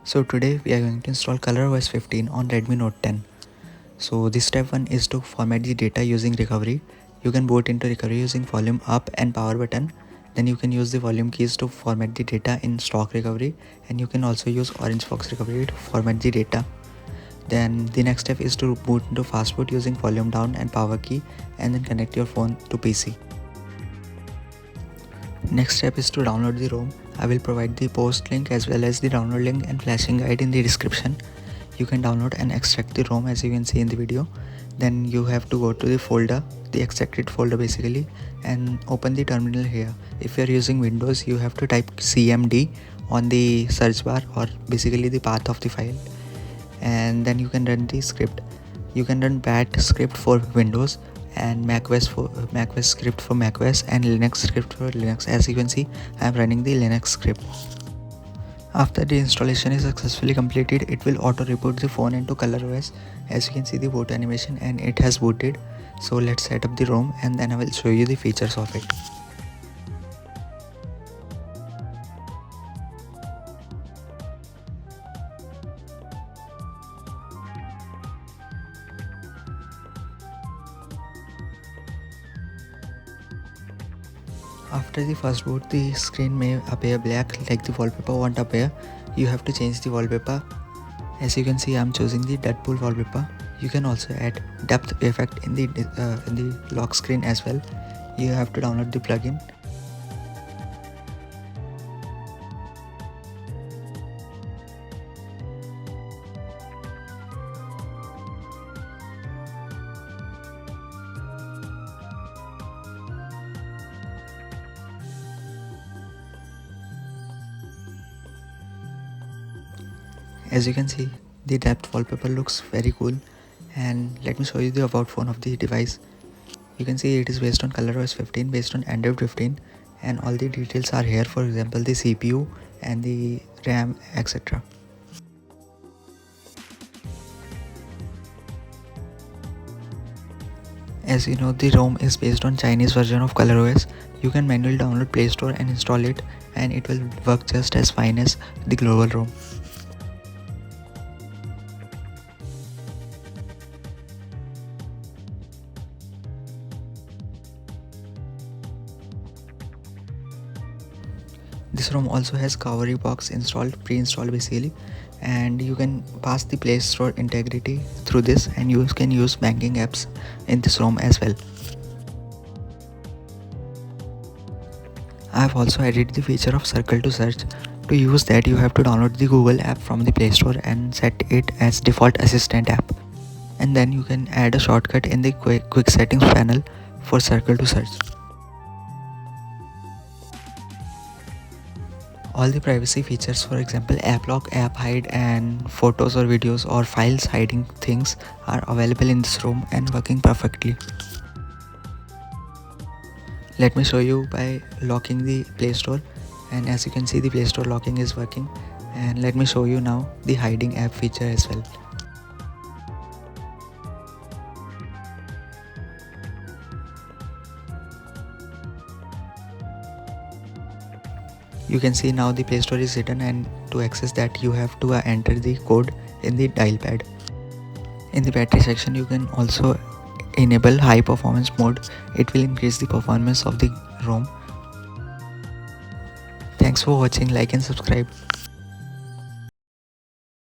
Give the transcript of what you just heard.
So today we are going to install ColorOS 15 on Redmi Note 10. So this step 1 is to format the data using recovery. You can boot into recovery using volume up and power button. Then you can use the volume keys to format the data in stock recovery, and you can also use orange box recovery to format the data. Then the next step is to boot into fastboot using volume down and power key, and then connect your phone to PC. Next step is to download the ROM. I will provide the post link as well as the download link and flashing guide in the description. You can download and extract the ROM as you can see in the video. Then you have to go to the folder, the extracted folder basically, and open the terminal here. If you are using Windows, you have to type cmd on the search bar, or basically the path of the file, and then you can run the script. You can run bat script for Windows and macOS script for macOS and Linux script for Linux. As you can see, I am running the Linux script. After the installation is successfully completed, it will auto reboot the phone into ColorOS. As you can see the boot animation, and it has booted. So let's set up the ROM and then I will show you the features of it. After the first boot, the screen may appear black like the wallpaper won't appear. You have to change the wallpaper. As you can see, I am choosing the Deadpool wallpaper. You can also add depth effect in the lock screen as well. You have to download the plugin. As you can see, the depth wallpaper looks very cool, and let me show you the about phone of the device. You can see it is based on ColorOS 15, based on Android 15, and all the details are here, for example the CPU and the RAM, etc. As you know, the ROM is based on Chinese version of ColorOS. You can manually download Play Store and install it, and it will work just as fine as the global ROM. This ROM also has Kavari box installed, pre-installed basically, and you can pass the Play Store integrity through this, and you can use banking apps in this ROM as well. I have also added the feature of circle to search. To use that, you have to download the Google app from the Play Store and set it as default assistant app. And then you can add a shortcut in the quick settings panel for circle to search. All the privacy features, for example app lock, app hide, and photos or videos or files hiding things, are available in this ROM and working perfectly. Let me show you by locking the Play Store, and as you can see the Play Store locking is working. And let me show you now the hiding app feature as well. You can see now the Play Store is hidden, and to access that you have to enter the code in the dial pad. In the battery section, you can also enable high performance mode. It will increase the performance of the ROM. Thanks for watching. Like and subscribe.